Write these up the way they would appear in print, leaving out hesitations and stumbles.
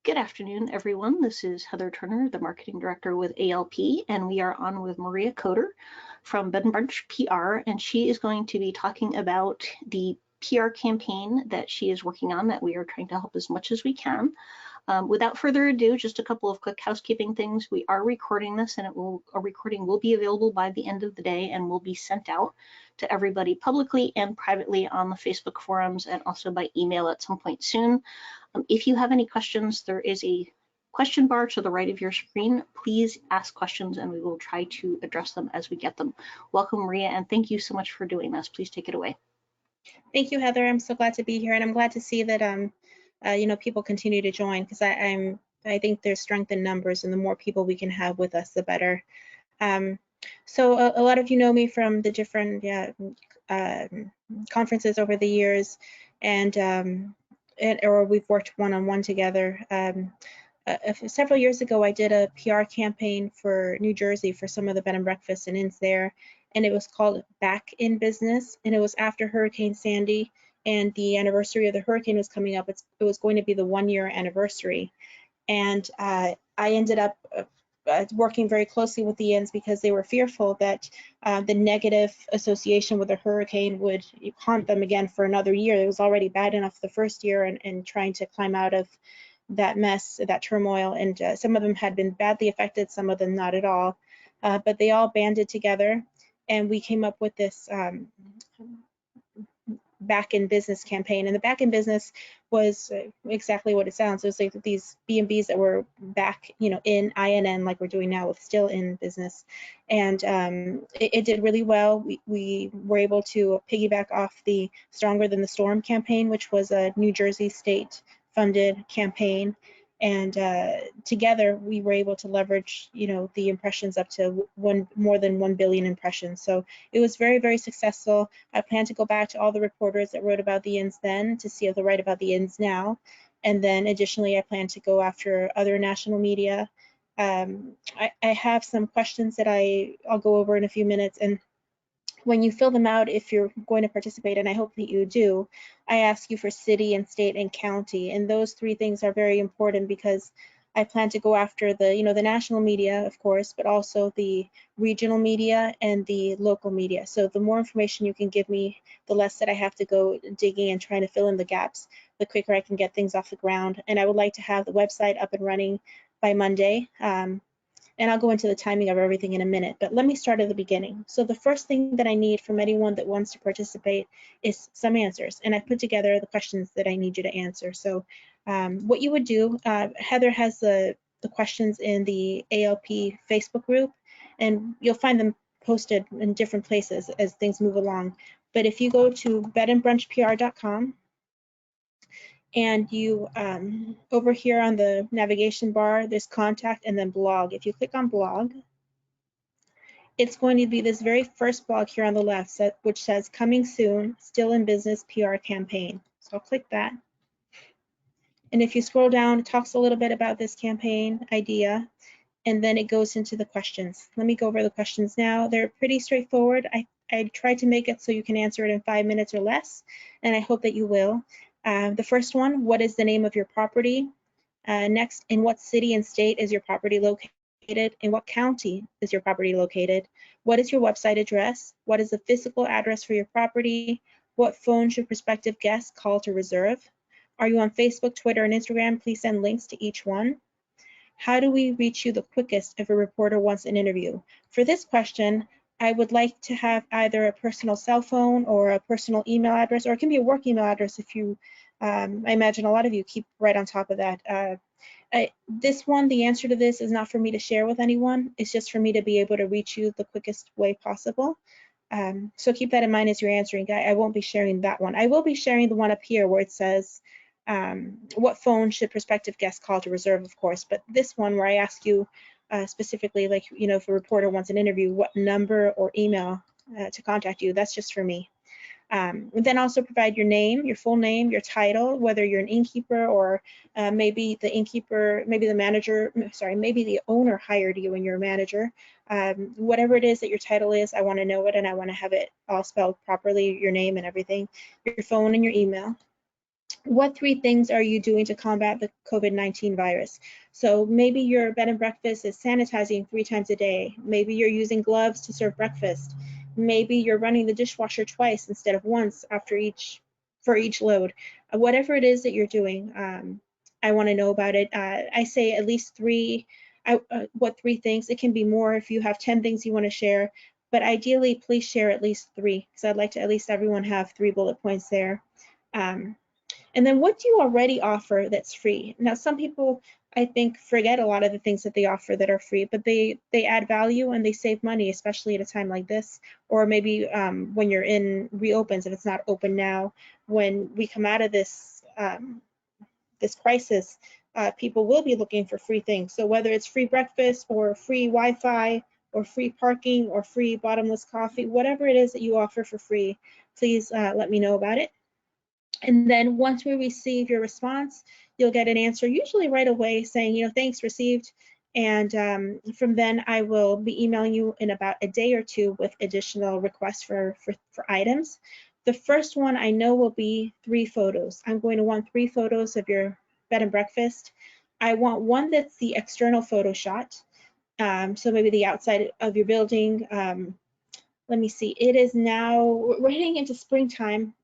Good afternoon, everyone. This is Heather Turner, the Marketing Director with ALP, and we are on with Maria Coder from Bed Brunch PR, and she is going to be talking about the PR campaign that she is working on that we are trying to help as much as we can. Without further ado, just a couple of quick housekeeping things. We are recording this, and a recording will be available by the end of the day and will be sent out to everybody publicly and privately on the Facebook forums and also by email at some point soon. If you have any questions, there is a question bar to the right of your screen. Please ask questions and we will try to address them as we get them. Welcome, Maria, and thank you so much for doing this. Please take it away. Thank you, Heather. I'm so glad to be here, and I'm glad to see that people continue to join, because I think there's strength in numbers, and the more people we can have with us, the better. So a lot of you know me from the different conferences over the years, or we've worked one-on-one together. Several years ago, I did a PR campaign for New Jersey for some of the bed and breakfasts and inns there, and it was called Back in Business, and it was after Hurricane Sandy, and the anniversary of the hurricane was coming up. It was going to be the 1-year anniversary, and I ended up working very closely with the inns because they were fearful that the negative association with the hurricane would haunt them again for another year. It was already bad enough the first year, and trying to climb out of that mess, that turmoil, and some of them had been badly affected, some of them not at all, but they all banded together, and we came up with this Back in Business campaign. And the Back in Business was exactly what it sounds. It was like these B&Bs that were back, in INN, like we're doing now with Still in Business. And it did really well. We were able to piggyback off the Stronger Than the Storm campaign, which was a New Jersey state funded campaign. And together we were able to leverage, the impressions up to more than 1 billion impressions. So it was very, very successful. I plan to go back to all the reporters that wrote about the inns then to see if they write about the inns now. And then additionally, I plan to go after other national media. I have some questions that I'll go over in a few minutes. And when you fill them out, if you're going to participate, and I hope that you do, I ask you for city and state and county. And those 3 things are very important because I plan to go after the national media, of course, but also the regional media and the local media. So the more information you can give me, the less that I have to go digging and trying to fill in the gaps, the quicker I can get things off the ground. And I would like to have the website up and running by Monday. And I'll go into the timing of everything in a minute, but let me start at the beginning. So the first thing that I need from anyone that wants to participate is some answers, and I put together the questions that I need you to answer. So what you would do, Heather has the questions in the ALP Facebook group, and you'll find them posted in different places as things move along. But if you go to bedandbrunchpr.com, and you over here on the navigation bar, there's contact and then blog. If you click on blog, it's going to be this very first blog here on the left, which says coming soon, Still in Business PR campaign. So I'll click that. And if you scroll down, it talks a little bit about this campaign idea, and then it goes into the questions. Let me go over the questions now. They're pretty straightforward. I tried to make it so you can answer it in 5 minutes or less, and I hope that you will. The first one, what is the name of your property? Next, in what city and state is your property located? In what county is your property located? What is your website address? What is the physical address for your property? What phone should prospective guests call to reserve? Are you on Facebook, Twitter, and Instagram? Please send links to each one. How do we reach you the quickest if a reporter wants an interview? For this question, I would like to have either a personal cell phone or a personal email address, or it can be a work email address if you, I imagine a lot of you keep right on top of that. This one, the answer to this is not for me to share with anyone. It's just for me to be able to reach you the quickest way possible. So keep that in mind as you're answering. I won't be sharing that one. I will be sharing the one up here where it says, what phone should prospective guests call to reserve, of course, but this one where I ask you specifically, like, if a reporter wants an interview, what number or email to contact you, that's just for me. Then also provide your name, your full name, your title, whether you're an innkeeper or maybe the innkeeper, maybe the manager, sorry, maybe the owner hired you and you're a manager. Whatever it is that your title is, I want to know it, and I want to have it all spelled properly, your name and everything, your phone and your email. what 3 things are you doing to combat the COVID-19 virus? So maybe your bed and breakfast is sanitizing 3 times a day. Maybe you're using gloves to serve breakfast. Maybe you're running the dishwasher twice instead of once for each load. Whatever it is that you're doing, I want to know about it. I say at least 3. What 3 things? It can be more if you have 10 things you want to share, but ideally, please share at least 3, because I'd like to at least everyone have 3 bullet points there. And then what do you already offer that's free? Now, some people, I think, forget a lot of the things that they offer that are free, but they add value and they save money, especially at a time like this, or maybe when you're in reopens, if it's not open now. When we come out of this this crisis, people will be looking for free things. So whether it's free breakfast or free Wi-Fi or free parking or free bottomless coffee, whatever it is that you offer for free, please let me know about it. And then once we receive your response, you'll get an answer usually right away saying, thanks, received. And from then I will be emailing you in about a day or 2 with additional requests for items. The first one I know will be 3 photos. I'm going to want 3 photos of your bed and breakfast. I want one that's the external photo shot. So maybe the outside of your building. Let me see, it is now, we're heading into springtime.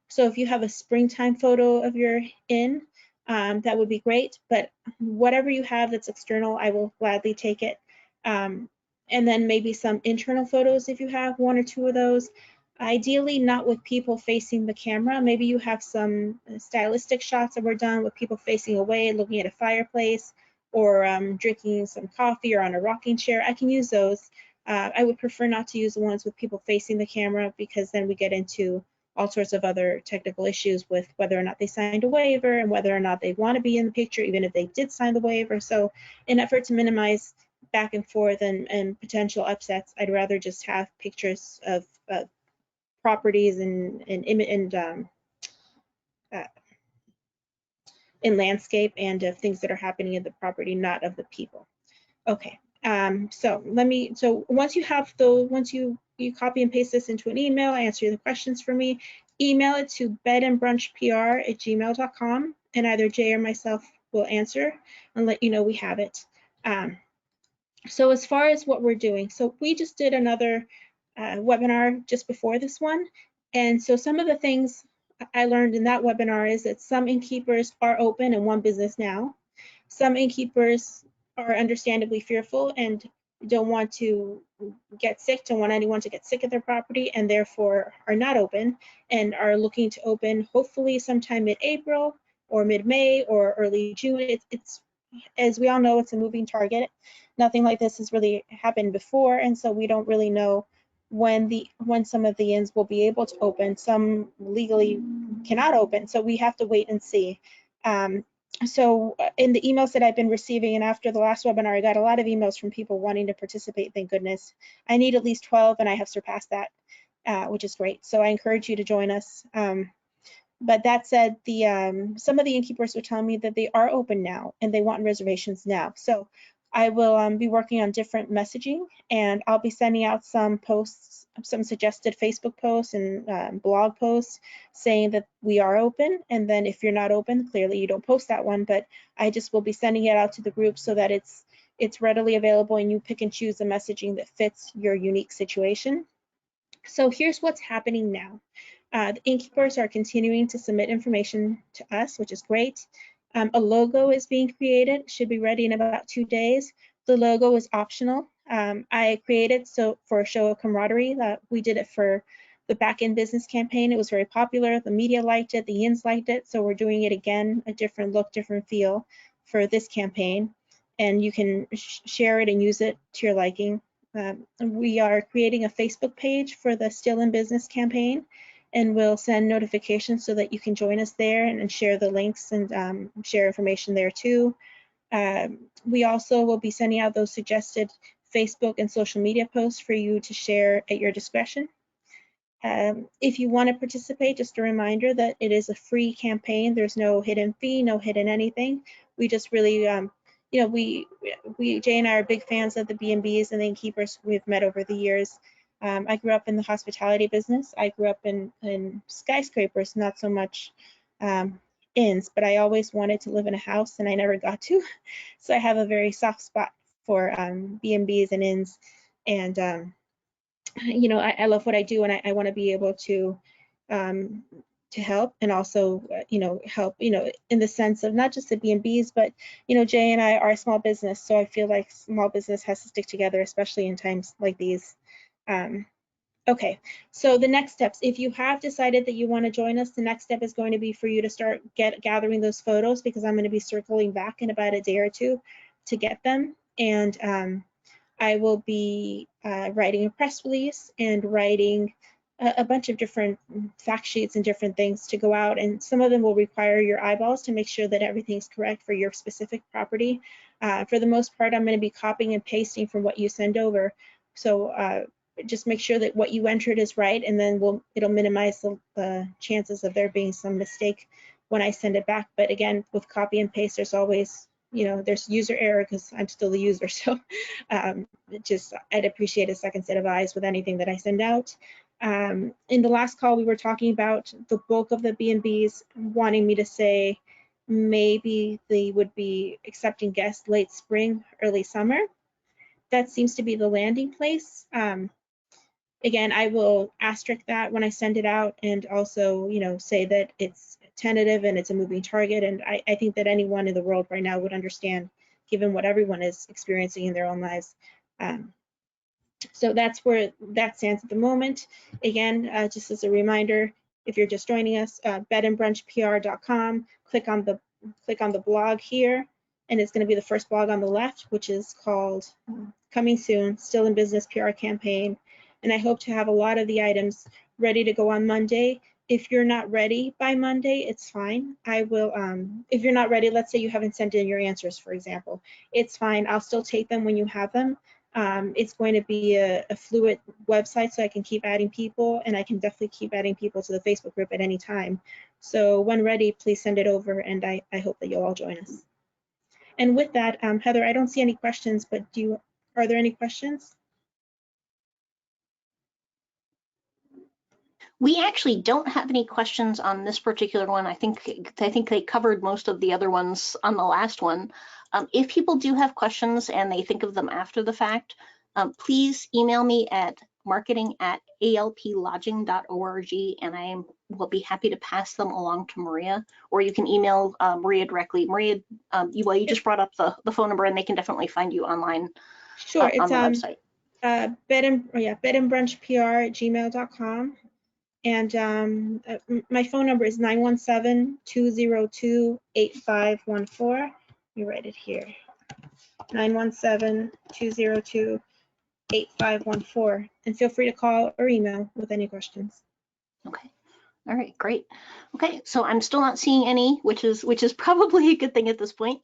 So if you have a springtime photo of your inn, that would be great. But whatever you have that's external, I will gladly take it. And then maybe some internal photos if you have 1 or 2 of those. Ideally, not with people facing the camera. Maybe you have some stylistic shots that were done with people facing away, looking at a fireplace, or drinking some coffee or on a rocking chair. I can use those. I would prefer not to use the ones with people facing the camera, because then we get into all sorts of other technical issues with whether or not they signed a waiver and whether or not they want to be in the picture, even if they did sign the waiver. So in effort to minimize back and forth and potential upsets, I'd rather just have pictures of properties and in landscape and of things that are happening in the property, not of the people. Okay. So once you have once you copy and paste this into an email, answer the questions for me, email it to bedandbrunchpr@gmail.com, and either Jay or myself will answer and let you know we have it. So as far as what we're doing, so we just did another webinar just before this one. And so some of the things I learned in that webinar is that some innkeepers are open in one business now. Some innkeepers are understandably fearful and don't want to get sick, don't want anyone to get sick at their property, and therefore are not open and are looking to open hopefully sometime mid-April or mid-May or early June. It's as we all know, it's a moving target. Nothing like this has really happened before, and so we don't really know when some of the inns will be able to open. Some legally cannot open, so we have to wait and see. So in the emails that I've been receiving, and after the last webinar, I got a lot of emails from people wanting to participate, thank goodness. I need at least 12, and I have surpassed that, which is great. So I encourage you to join us. But that said, some of the innkeepers are telling me that they are open now and they want reservations now. So I will be working on different messaging, and I'll be sending out some posts, some suggested Facebook posts and blog posts saying that we are open. And then if you're not open, clearly you don't post that one, but I just will be sending it out to the group so that it's readily available and you pick and choose the messaging that fits your unique situation. So here's what's happening now. The innkeepers are continuing to submit information to us, which is great. A logo is being created, should be ready in about 2 days. The logo is optional. I created for a show of camaraderie. We did it for the back-end business campaign. It was very popular. The media liked it, the inns liked it. So we're doing it again, a different look, different feel for this campaign. And you can share it and use it to your liking. We are creating a Facebook page for the Still in Business campaign, and we'll send notifications so that you can join us there and share the links and share information there too. We also will be sending out those suggested Facebook and social media posts for you to share at your discretion. If you want to participate, just a reminder that it is a free campaign. There's no hidden fee, no hidden anything. We just really, Jay and I are big fans of the B&Bs and the innkeepers we've met over the years. I grew up in the hospitality business. I grew up in skyscrapers, not so much inns, but I always wanted to live in a house and I never got to. So I have a very soft spot for B&Bs and inns. And, you know, I love what I do, and I want to be able to help, and also, you know, help, you know, in the sense of not just the B&Bs, but, you know, Jay and I are a small business. So I feel like small business has to stick together, especially in times like these. Okay, so the next steps, if you have decided that you want to join us, the next step is going to be for you to start gathering those photos, because I'm going to be circling back in about a day or two to get them. And I will be writing a press release and writing a bunch of different fact sheets and different things to go out, and some of them will require your eyeballs to make sure that everything's correct for your specific property. For the most part, I'm going to be copying and pasting from what you send over. So just make sure that what you entered is right, and then it'll minimize the chances of there being some mistake when I send it back. But again, with copy and paste, there's always, you know, there's user error because I'm still the user. So I'd appreciate a second set of eyes with anything that I send out. In the last call, we were talking about the bulk of the B&Bs wanting me to say maybe they would be accepting guests late spring, early summer. That seems to be the landing place. Again, I will asterisk that when I send it out, and also, you know, say that it's tentative and it's a moving target. And I think that anyone in the world right now would understand, given what everyone is experiencing in their own lives. So that's where that stands at the moment. Again, just as a reminder, if you're just joining us, bedandbrunchpr.com, click on the blog here, and it's going to be the first blog on the left, which is called Coming Soon, Still in Business PR Campaign. And I hope to have a lot of the items ready to go on Monday. If you're not ready by Monday, it's fine. I will, if you're not ready, let's say you haven't sent in your answers, for example, it's fine. I'll still take them when you have them. It's going to be a fluid website, so I can keep adding people, and I can definitely keep adding people to the Facebook group at any time. So when ready, please send it over, and I hope that you'll all join us. And with that, Heather, I don't see any questions, but are there any questions? We actually don't have any questions on this particular one. I think they covered most of the other ones on the last one. If people do have questions and they think of them after the fact, please email me at marketing@alplodging.org, and I will be happy to pass them along to Maria, or you can email Maria directly. Maria, you just brought up the phone number, and they can definitely find you online. Sure, it's on the website. bedandbrunchpr@gmail.com. And my phone number is 917-202-8514. You write it here, 917-202-8514. And feel free to call or email with any questions. Okay. All right, great. Okay, so I'm still not seeing any, which is probably a good thing at this point.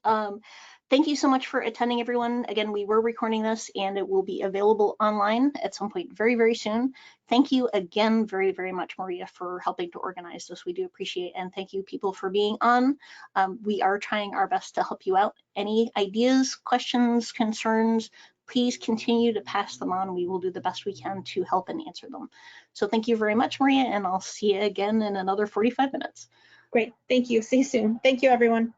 Thank you so much for attending, everyone. Again, we were recording this, and it will be available online at some point very, very soon. Thank you again very, very much, Maria, for helping to organize this. We do appreciate it, and thank you, people, for being on. We are trying our best to help you out. Any ideas, questions, concerns, please continue to pass them on. We will do the best we can to help and answer them. So thank you very much, Maria, and I'll see you again in another 45 minutes. Great, thank you. See you soon. Thank you, everyone.